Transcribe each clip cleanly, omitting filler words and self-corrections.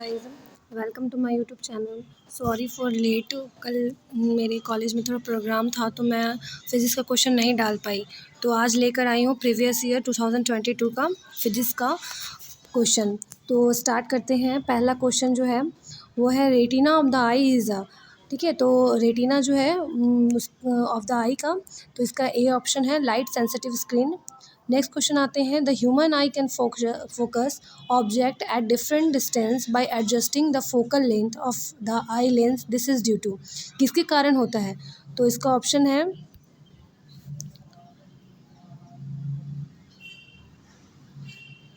Guys, welcome to my YouTube channel. Sorry for late. कल मेरे college में थोड़ा प्रोग्राम था तो मैं फ़िज़िक्स का क्वेश्चन नहीं डाल पाई। तो आज लेकर आई हूँ प्रीवियस ईयर 2022 का फ़िज़िक्स का क्वेश्चन। तो स्टार्ट करते हैं। पहला क्वेश्चन जो है वो है retina of the I is a, ठीक है। तो रेटिना जो है ऑफ द आई का, तो इसका ए ऑप्शन है light sensitive screen. Next question आते हैं। The human eye can focus object at different distance by adjusting the focal length of the eye lens, this is due to, किसके कारण होता है? तो इसका ऑप्शन है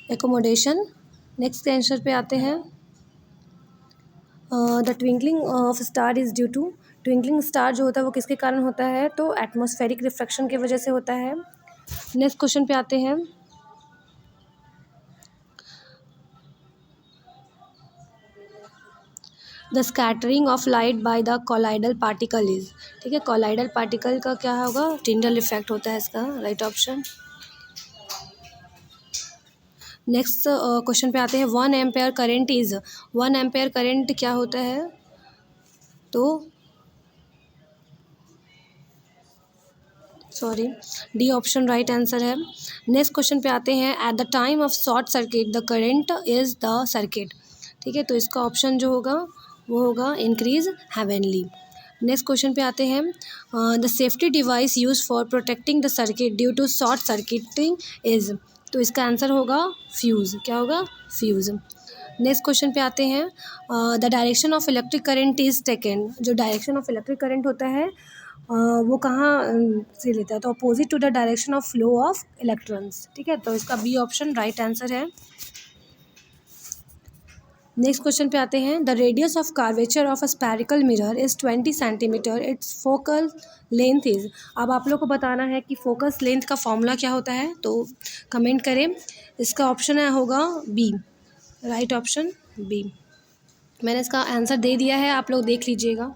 एकोमोडेशन। नेक्स्ट आंसर पे आते हैं। The twinkling of star is due to, twinkling star जो होता है वो किसके कारण होता है? तो एटमॉस्फेरिक रिफ्रैक्शन की वजह से होता है। नेक्स्ट क्वेश्चन पे आते हैं। The scattering of light by the colloidal particle is, ठीक है। कोलाइडल पार्टिकल का क्या होगा? टिंडल इफेक्ट होता है इसका राइट ऑप्शन। नेक्स्ट क्वेश्चन पे आते हैं। 1 ampere current is, 1 ampere current क्या होता है? तो sorry, D option right answer है। नेक्स्ट क्वेश्चन पे आते हैं। At the time of short circuit the current is the circuit, ठीक है। तो इसका ऑप्शन जो होगा वो होगा इंक्रीज हेवनली। नेक्स्ट क्वेश्चन पे आते हैं। The safety device use for protecting the circuit due to short circuiting is, तो इसका आंसर होगा फ्यूज़। क्या होगा? फ्यूज़। नेक्स्ट क्वेश्चन पे आते हैं। The direction of electric current is taken, जो डायरेक्शन ऑफ इलेक्ट्रिक करंट होता है वो कहाँ से लेता है? तो opposite to the direction of flow of electrons, ठीक है। तो इसका बी ऑप्शन राइट आंसर है। नेक्स्ट क्वेश्चन पे आते हैं। The radius of curvature of a spherical mirror is 20 centimetre, its focal length is. अब आप लोग को बताना है कि फोकस लेंथ का फॉर्मूला क्या होता है, तो कमेंट करें। इसका ऑप्शन है होगा बी, राइट ऑप्शन बी। मैंने इसका आंसर दे दिया है, आप लोग देख लीजिएगा।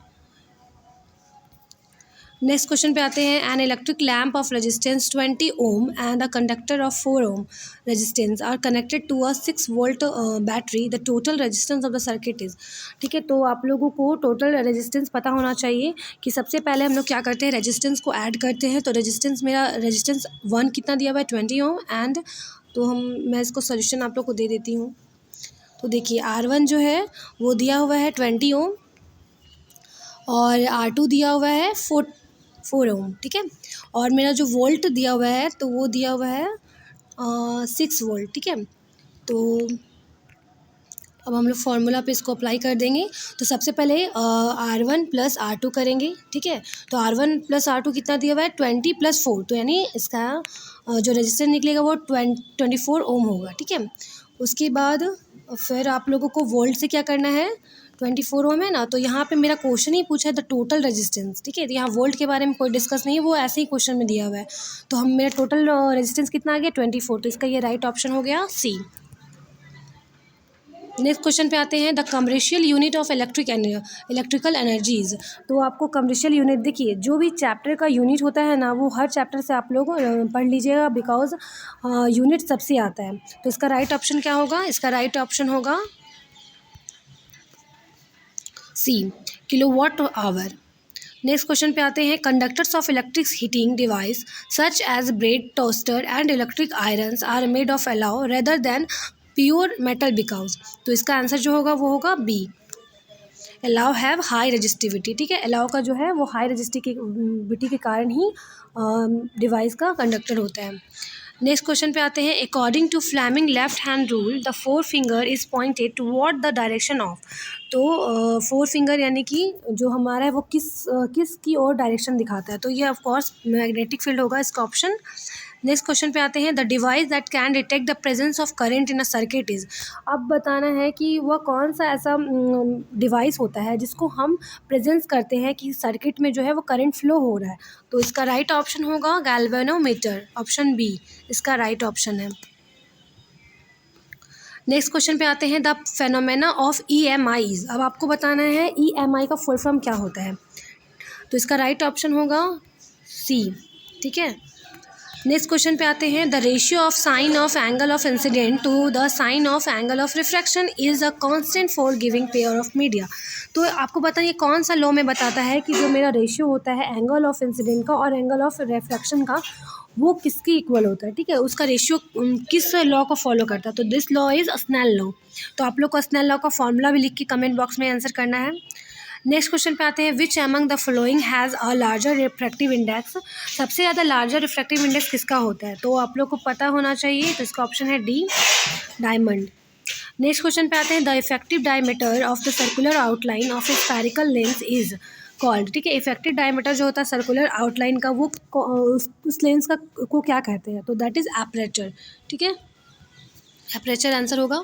नेक्स्ट क्वेश्चन पे आते हैं। An electric lamp of resistance 20 ohm and a conductor of 4 ohm resistance are connected to a 6 volt battery, the total resistance of the circuit is, ठीक है। तो आप लोगों को टोटल रेजिस्टेंस पता होना चाहिए कि सबसे पहले हम लोग क्या करते हैं, रेजिस्टेंस को ऐड करते हैं। तो रेजिस्टेंस, मेरा रेजिस्टेंस 1 कितना दिया हुआ है? 20 ओम। एंड तो मैं इसको सोल्यूशन आप लोग को दे देती हूँ। तो देखिए R1 जो है वो दिया हुआ है 20 ओम और R2 दिया हुआ है 4 ओम, ठीक है। और मेरा जो वोल्ट दिया हुआ है तो वो दिया हुआ है 6 वोल्ट, ठीक है। तो अब हम लोग फार्मूला पे इसको अप्लाई कर देंगे। तो सबसे पहले R1 प्लस R2 करेंगे, ठीक है। तो R1 प्लस R2 कितना दिया हुआ है? 20 प्लस 4, तो यानी इसका जो रजिस्टर निकलेगा वो 24 ओम होगा, ठीक है। उसके बाद फिर आप लोगों को वोल्ट से क्या करना है? 24 ओम है ना, तो यहाँ पे मेरा क्वेश्चन ही पूछा है द टोटल रेजिस्टेंस, ठीक है। तो यहाँ वोल्ट के बारे में कोई डिस्कस नहीं है, वो ऐसे ही क्वेश्चन में दिया हुआ है। तो हम मेरा टोटल रेजिस्टेंस कितना आ गया? 24। तो इसका ये राइट ऑप्शन हो गया सी। नेक्स्ट क्वेश्चन पे आते हैं। The commercial unit of electrical energies. तो आपको कमर्शियल यूनिट, देखिए जो भी चैप्टर का यूनिट होता है ना, वो हर चैप्टर से आप लोग पढ़ लीजिएगा, बिकॉज यूनिट सबसे आता है। तो इसका राइट ऑप्शन क्या होगा? इसका राइट ऑप्शन होगा C, kilowatt hour. Next question पे आते हैं। Conductors of electric heating device such as bread, toaster and electric irons are made of alloy rather than pure metal because, तो इसका आंसर जो होगा वो होगा B, alloy have high resistivity, ठीक है। अलाउ का जो है वो हाई रजिस्टिविटी के कारण ही डिवाइस का कंडक्टर होता है। नेक्स्ट क्वेश्चन पे आते हैं। According to Fleming left hand rule the 4 finger is pointed toward the direction of, तो 4 फिंगर यानी कि जो हमारा है वो किस की ओर डायरेक्शन दिखाता है? तो ये ऑफकोर्स मैग्नेटिक फील्ड होगा, इसका ऑप्शन। नेक्स्ट क्वेश्चन पे आते हैं। The device that can detect the presence of current in a circuit is, अब बताना है कि वह कौन सा ऐसा डिवाइस होता है जिसको हम प्रेजेंस करते हैं कि सर्किट में जो है वो करंट फ्लो हो रहा है। तो इसका राइट ऑप्शन होगा गैल्वेनोमीटर, ऑप्शन बी इसका राइट ऑप्शन है। नेक्स्ट क्वेश्चन पे आते हैं। द फेनोमेना ऑफ EMIs, अब आपको बताना है EMI का फुल फॉर्म क्या होता है। तो इसका राइट ऑप्शन होगा सी, ठीक है। नेक्स्ट क्वेश्चन पे आते हैं, the ratio of sine of angle of incident to the sine of angle of refraction is a constant for giving pair of media. तो आपको बताइए कौन सा लॉ में बताता है कि जो मेरा रेशियो होता है एंगल ऑफ इंसिडेंट का और एंगल ऑफ रिफ्रैक्शन का वो किसके इक्वल होता है, ठीक है, उसका रेशियो किस लॉ को फॉलो करता है। तो this law is Snell law. तो आप लोग को स्नेल लॉ का फॉर्मूला भी लिख के कमेंट बॉक्स में आंसर करना है। नेक्स्ट क्वेश्चन पे आते हैं, which among the following has a larger refractive index. सबसे ज़्यादा लार्जर रिफ्रैक्टिव इंडेक्स किसका होता है, तो आप लोग को पता होना चाहिए। तो इसका ऑप्शन है डी, डायमंड। नेक्स्ट क्वेश्चन पे आते हैं, the effective diameter of the circular outline of A spherical lens is called. ठीक है, इफेक्टिव डायमीटर जो होता है सर्कुलर आउटलाइन का वो उस लेंस का को क्या कहते हैं, तो दैट इज़ एपरेचर। ठीक है, एपरेचर आंसर होगा।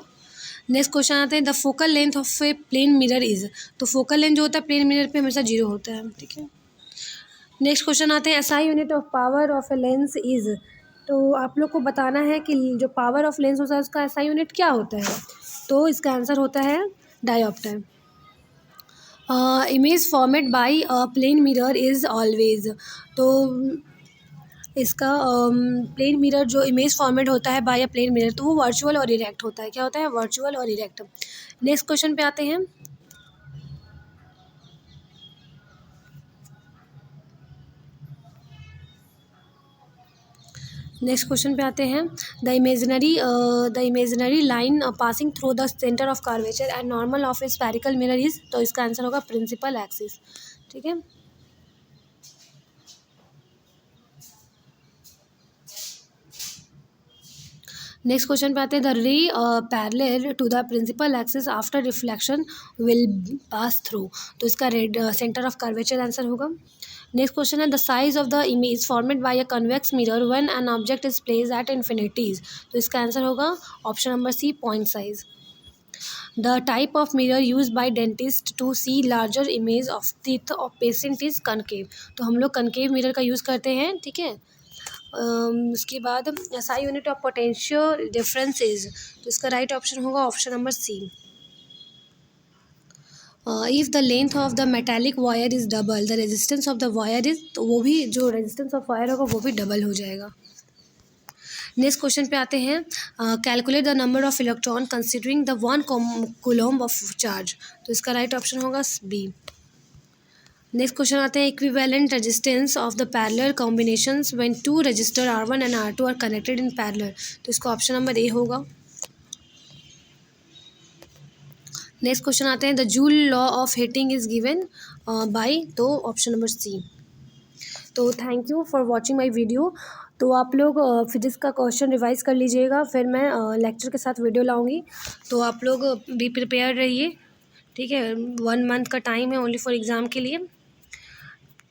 नेक्स्ट क्वेश्चन आते हैं, the focal length of a plane mirror is. तो फोकल लेंथ जो होता है प्लेन मिरर पे हमेशा 0 होता है। ठीक है, नेक्स्ट क्वेश्चन आते हैं, SI unit of power of a lens is. तो आप लोग को बताना है कि जो पावर ऑफ लेंस होता है उसका एसआई यूनिट क्या होता है। तो इसका आंसर होता है dioptre. Image format by a plane mirror is always. तो इसका प्लेन मिरर जो इमेज फॉर्मेट होता है बाय अ प्लेन मिरर तो वो वर्चुअल और इरेक्ट होता है। क्या होता है, वर्चुअल और इरेक्ट। नेक्स्ट क्वेश्चन पे आते हैं, the imaginary line passing through the centre of curvature and normal of A spherical mirror is. तो इसका आंसर होगा प्रिंसिपल एक्सिस। ठीक है, नेक्स्ट क्वेश्चन पे आते हैं, the ray parallel to the principal axis after reflection will pass through. तो इसका red centre of curvature answer होगा। नेक्स्ट क्वेश्चन है, the size of the image formed by a convex mirror when an object is placed at infinities. तो इसका आंसर होगा option number C, point size. The type of mirror use by dentist to see larger image of teeth of patient is concave. तो हम लोग concave mirror का use करते हैं। ठीक है, उसके बाद SI unit of potential difference is. तो इसका राइट ऑप्शन होगा option number C. If the length of the metallic wire is double the resistance of the wire is. तो वो भी जो रेजिस्टेंस ऑफ वायर होगा वो भी डबल हो जाएगा। नेक्स्ट क्वेश्चन पे आते हैं, calculate the number of electron considering the 1 coulomb of charge. तो इसका राइट ऑप्शन होगा बी। नेक्स्ट क्वेश्चन आते हैं, equivalent resistance of the parallel combinations when 2 register R1 and R2 are connected in parallel. तो इसका ऑप्शन नंबर ए होगा। Next question आते हैं, the joule law of heating is given by. तो option number सी। तो thank you for watching my video. तो आप लोग फिजिक्स का क्वेश्चन रिवाइज कर लीजिएगा, फिर मैं लेक्चर के साथ वीडियो लाऊंगी। तो आप लोग भी प्रिपेयर रहिए। ठीक है, 1 मंथ का टाइम है ओनली फॉर एग्ज़ाम के लिए।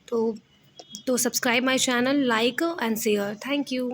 तो subscribe my channel, like and share. Thank you.